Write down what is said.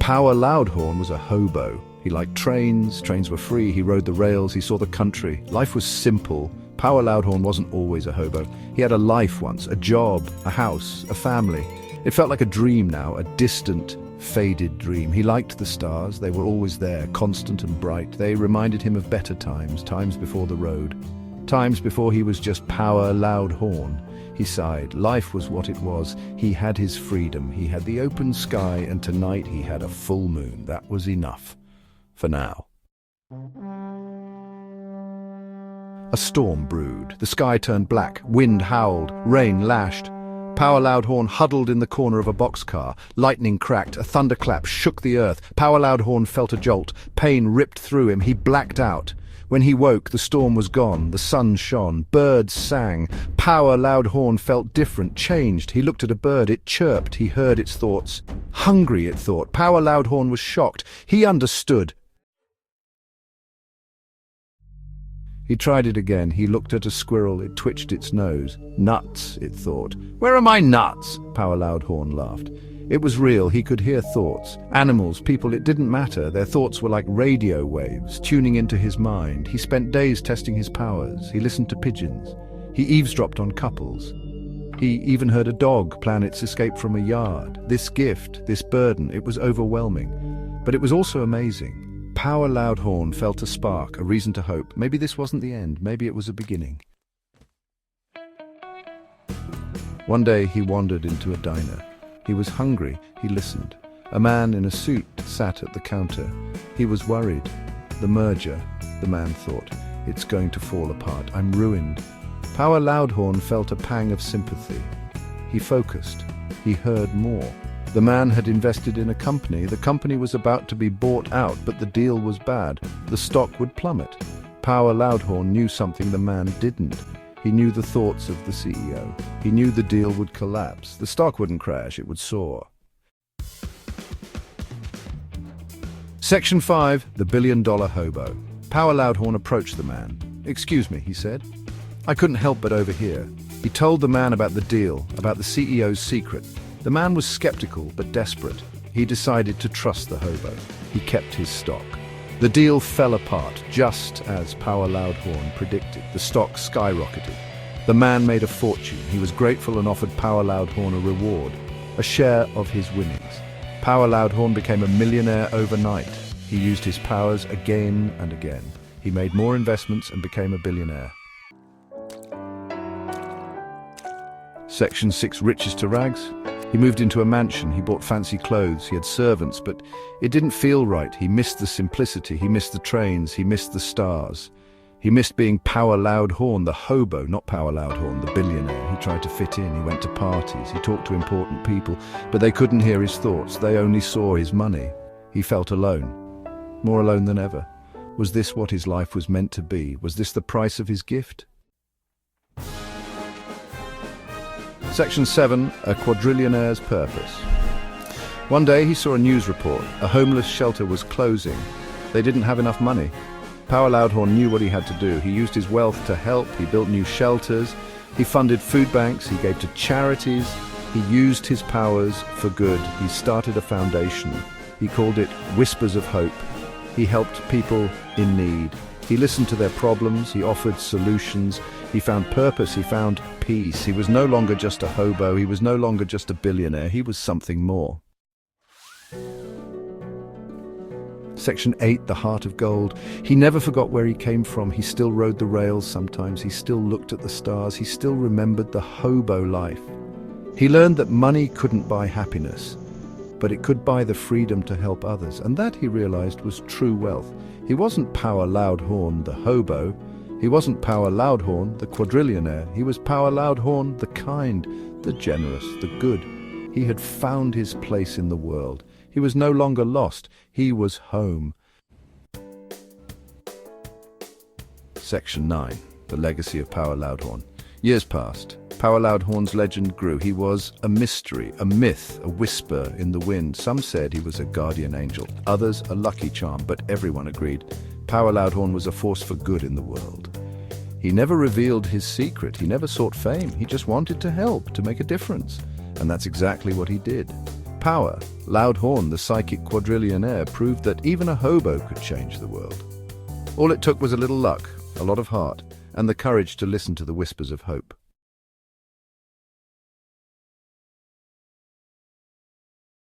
Power Loudhorn was a hobo. He liked trains, trains were free, he rode the rails, he saw the country. Life was simple. Power Loudhorn wasn't always a hobo. He had a life once, a job, a house, a family. It felt like a dream now, a distant, faded dream. He liked the stars, they were always there, constant and bright. They reminded him of better times, times before the road. Times before he was just Power Loudhorn. He sighed. Life was what it was. He had his freedom. He had the open sky, and tonight he had a full moon. That was enough. For now. A storm brewed. The sky turned black. Wind howled. Rain lashed. Power Loudhorn huddled in the corner of a boxcar. Lightning cracked. A thunderclap shook the earth. Power Loudhorn felt a jolt. Pain ripped through him. He blacked out. When he woke, the storm was gone. The sun shone. Birds sang. Power Loudhorn felt different, changed. He looked at a bird. It chirped. He heard its thoughts. Hungry, it thought. Power Loudhorn was shocked. He understood. He tried it again. He looked at a squirrel. It twitched its nose. Nuts, it thought. Where are my nuts? Power Loudhorn laughed. It was real. He could hear thoughts. Animals, people, it didn't matter. Their thoughts were like radio waves, tuning into his mind. He spent days testing his powers. He listened to pigeons. He eavesdropped on couples. He even heard a dog plan its escape from a yard. This gift, this burden, it was overwhelming. But it was also amazing. Power Loudhorn felt a spark, a reason to hope. Maybe this wasn't the end. Maybe it was a beginning. One day he wandered into a diner. He was hungry. He listened. A man in a suit sat at the counter. He was worried. The merger, the man thought. It's going to fall apart. I'm ruined. Power Loudhorn felt a pang of sympathy. He focused. He heard more. The man had invested in a company. The company was about to be bought out, but the deal was bad. The stock would plummet. Power Loudhorn knew something the man didn't. He knew the thoughts of the CEO. He knew the deal would collapse. The stock wouldn't crash, it would soar. Section 5, The Billion-Dollar Hobo. Power Loudhorn approached the man. "Excuse me," he said. "I couldn't help but overhear." He told the man about the deal, about the CEO's secret. The man was skeptical but desperate. He decided to trust the hobo. He kept his stock. The deal fell apart, just as Power Loudhorn predicted. The stock skyrocketed. The man made a fortune. He was grateful and offered Power Loudhorn a reward, a share of his winnings. Power Loudhorn became a millionaire overnight. He used his powers again and again. He made more investments and became a billionaire. Section 6, Riches to Rags. He moved into a mansion. He bought fancy clothes. He had servants, but it didn't feel right. He missed the simplicity. He missed the trains. He missed the stars. He missed being Power Loudhorn, the hobo, not Power Loudhorn, the billionaire. He tried to fit in. He went to parties. He talked to important people, but they couldn't hear his thoughts. They only saw his money. He felt alone, more alone than ever. Was this what his life was meant to be? Was this the price of his gift? Section 7, A Quadrillionaire's Purpose. One day he saw a news report. A homeless shelter was closing. They didn't have enough money. Power Loudhorn knew what he had to do. He used his wealth to help. He built new shelters. He funded food banks. He gave to charities. He used his powers for good. He started a foundation. He called it Whispers of Hope. He helped people in need. He listened to their problems. He offered solutions. He found purpose. He found peace. He was no longer just a hobo. He was no longer just a billionaire. He was something more. Section 8, The Heart of Gold. He never forgot where he came from. He still rode the rails sometimes. He still looked at the stars. He still remembered the hobo life. He learned that money couldn't buy happiness, but it could buy the freedom to help others. And that, he realized, was true wealth. He wasn't Power Loudhorn, the hobo. He wasn't Power Loudhorn, the quadrillionaire. He was Power Loudhorn, the kind, the generous, the good. He had found his place in the world. He was no longer lost. He was home. Section 9, The Legacy of Power Loudhorn. Years passed. Power Loudhorn's legend grew. He was a mystery, a myth, a whisper in the wind. Some said he was a guardian angel, others a lucky charm, but everyone agreed Power Loudhorn was a force for good in the world. He never revealed his secret. He never sought fame. He just wanted to help, to make a difference. And that's exactly what he did. power, Loudhorn, the psychic quadrillionaire, proved that even a hobo could change the world. All it took was a little luck, a lot of heart, and the courage to listen to the whispers of hope.